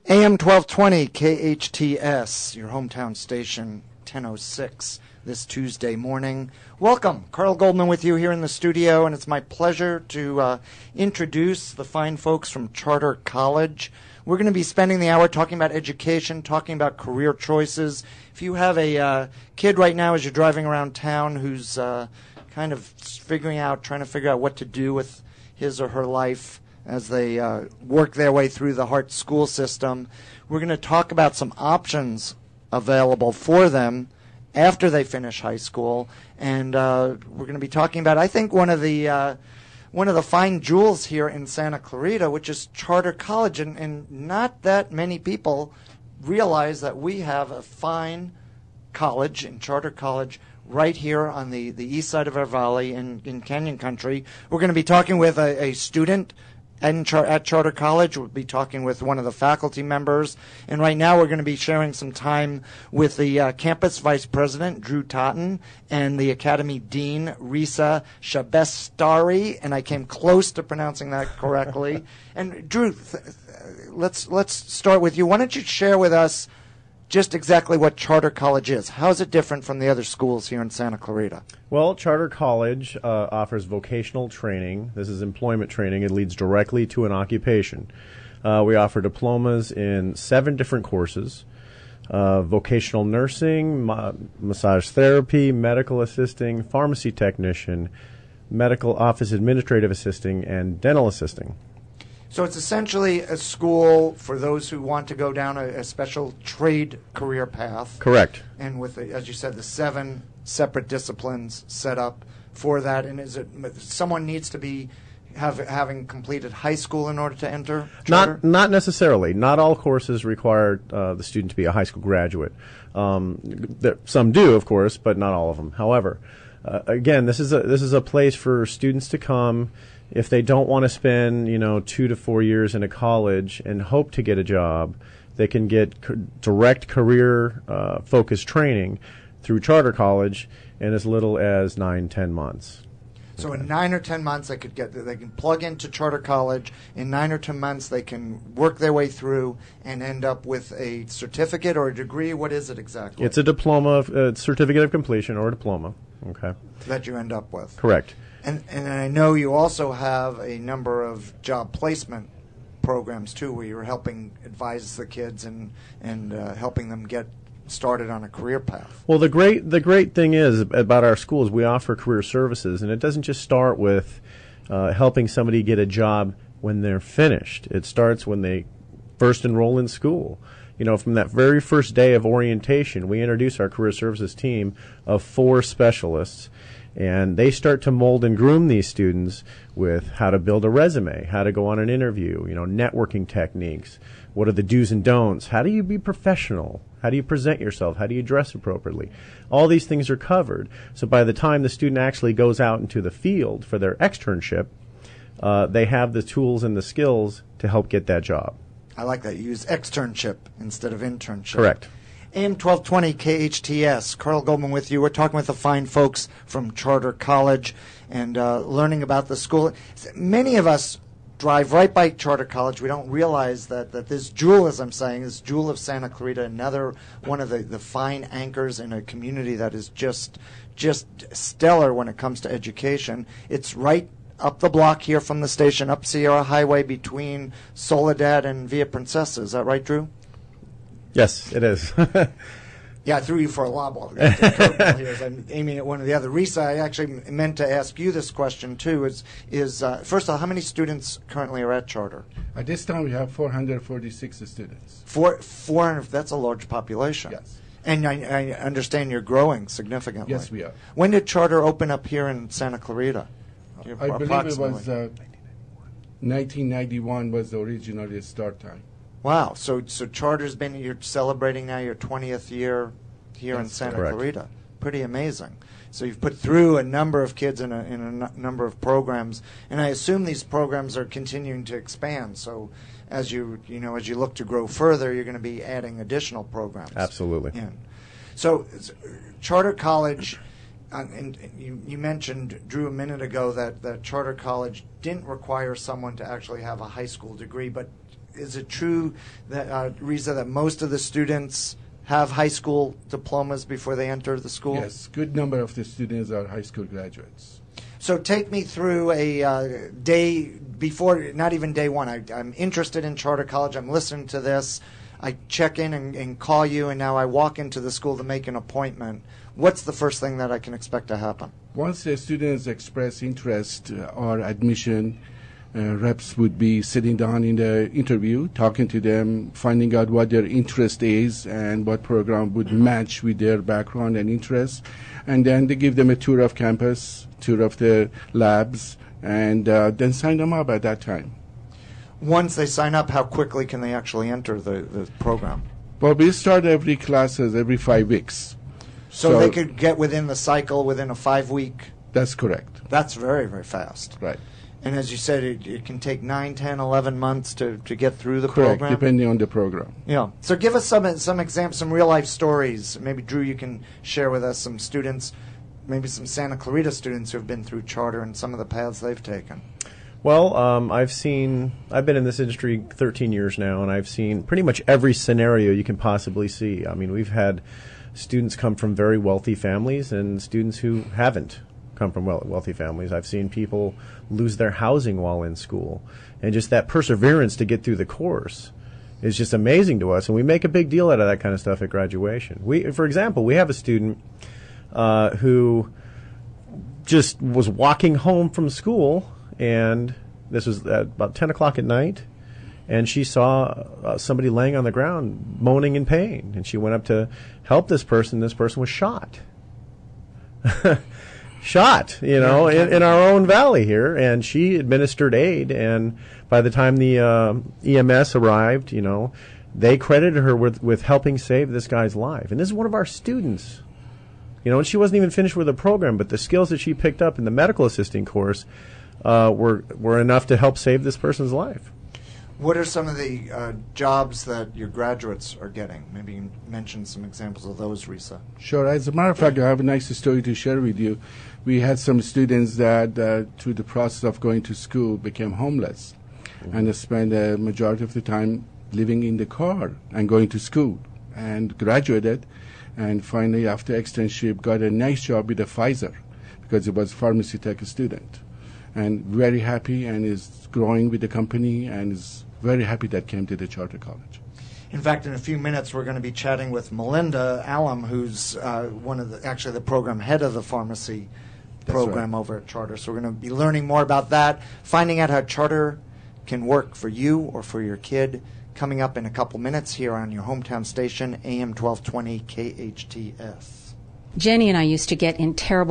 AM 1220 KHTS, your hometown station, 10:06 this Tuesday morning. Welcome. Carl Goldman with you here in the studio, and it's my pleasure to introduce the fine folks from Charter College. We're going to be spending the hour talking about education, talking about career choices. If you have a kid right now as you're driving around town who's kind of trying to figure out what to do with his or her life as they work their way through the Hart school system, we're going to talk about some options available for them after they finish high school, and we're going to be talking about, I think, one of the fine jewels here in Santa Clarita, which is Charter College, and not that many people realize that we have a fine college in Charter College right here on the east side of our valley in Canyon Country. We're going to be talking with a student at Charter College. We'll be talking with one of the faculty members. And right now we're going to be sharing some time with the campus vice president, Drew Totten, and the academy dean, Reza Shabestari. And I came close to pronouncing that correctly. And Drew, let's start with you. Why don't you share with us just exactly what Charter College is? How is it different from the other schools here in Santa Clarita? Well, Charter College offers vocational training. This is employment training. It leads directly to an occupation. We offer diplomas in 7 different courses: vocational nursing, massage therapy, medical assisting, pharmacy technician, medical office administrative assisting, and dental assisting. So it's essentially a school for those who want to go down a special trade career path. Correct. And with, as you said, the 7 separate disciplines set up for that. And is it someone needs to be having completed high school in order to enter Charter? Not necessarily. Not all courses require the student to be a high school graduate. Some do, of course, but not all of them. However, again, this is a place for students to come. If they don't want to spend, 2 to 4 years in a college and hope to get a job, they can get direct career focused training through Charter College in as little as 9-10 months. So in 9 or 10 months, they can plug into Charter College. In 9 or 10 months, they can work their way through and end up with a certificate or a degree. What is it exactly? It's a diploma, certificate of completion, or a diploma. Okay. That you end up with. Correct. And I know you also have a number of job placement programs too, where you're helping advise the kids and helping them get started on a career path. Well, the great thing is about our schools, we offer career services, and it doesn't just start with helping somebody get a job when they're finished. It starts when they first enroll in school. From that very first day of orientation, we introduce our career services team of 4 specialists. And they start to mold and groom these students with how to build a resume, how to go on an interview, networking techniques. What are the do's and don'ts? How do you be professional? How do you present yourself? How do you dress appropriately? All these things are covered. So by the time the student actually goes out into the field for their externship, they have the tools and the skills to help get that job. I like that. You use externship instead of internship. Correct. AM 1220 KHTS. Carl Goldman with you. We're talking with the fine folks from Charter College and learning about the school. Many of us drive right by Charter College. We don't realize that this jewel, as I'm saying, this jewel of Santa Clarita, another one of the fine anchors in a community that is just stellar when it comes to education. It's right up the block here from the station, up Sierra Highway between Soledad and Villa Princesa. Is that right, Drew? Yes, it is. Yeah, I threw you for a lob ball. Here, I'm aiming at one or the other. Reza, I actually meant to ask you this question too. Is first of all, how many students currently are at Charter? At this time, we have 446 students. 400. That's a large population. Yes. And I understand you're growing significantly. Yes, we are. When did Charter open up here in Santa Clarita? I believe it was 1991 was the original start time. Wow. So Charter's been, you're celebrating now your 20th year here in Santa Clarita. Pretty amazing. So you've put through a number of kids in a number of programs, and I assume these programs are continuing to expand. So as you look to grow further, you're going to be adding additional programs. Absolutely. In. So Charter College, and you mentioned, Drew, a minute ago that Charter College didn't require someone to actually have a high school degree, but is it true that, Reza, that most of the students have high school diplomas before they enter the school? Yes, good number of the students are high school graduates. So take me through a day before, not even day one. I'm interested in charter college. I'm listening to this. I check in and call you, and now I walk into the school to make an appointment. What's the first thing that I can expect to happen? Once the students express interest or admission, reps would be sitting down in the interview, talking to them, finding out what their interest is and what program would match with their background and interests. And then they give them a tour of campus, tour of the labs, and then sign them up at that time. Once they sign up, how quickly can they actually enter the program? Well, we start every classes every 5 weeks. So they could get within the cycle within a 5-week? That's correct. That's very, very fast. Right. And as you said, it can take 9, 10, 11 months to get through the Correct, program? depending on the program. Yeah. So give us some examples, some real-life stories. Maybe, Drew, you can share with us some students, maybe some Santa Clarita students who have been through charter and some of the paths they've taken. Well, I've been in this industry 13 years now, and I've seen pretty much every scenario you can possibly see. I mean, we've had students come from very wealthy families and students who haven't come from wealthy families. I've seen people lose their housing while in school, and just that perseverance to get through the course is just amazing to us, and we make a big deal out of that kind of stuff at graduation. For example, we have a student who just was walking home from school, and this was at about 10 o'clock at night, and she saw somebody laying on the ground moaning in pain, and she went up to help this person. This person was shot. Shot, in our own valley here, and she administered aid, and by the time the EMS arrived, they credited her with helping save this guy's life. And this is one of our students. And she wasn't even finished with the program, but the skills that she picked up in the medical assisting course were enough to help save this person's life. What are some of the jobs that your graduates are getting? Maybe you mention some examples of those, Reza. Sure. As a matter of fact, I have a nice story to share with you. We had some students that, through the process of going to school, became homeless and spent a majority of the time living in the car and going to school, and graduated, and finally, after externship, got a nice job with Pfizer because he was a pharmacy tech student, and very happy, and is growing with the company, and is very happy that came to the charter college. In fact, in a few minutes, we're going to be chatting with Melinda Allam, who's the program head of the pharmacy program over at Charter. So we're going to be learning more about that, finding out how Charter can work for you or for your kid, coming up in a couple minutes here on your hometown station, AM 1220 KHTS. Jenny and I used to get in terrible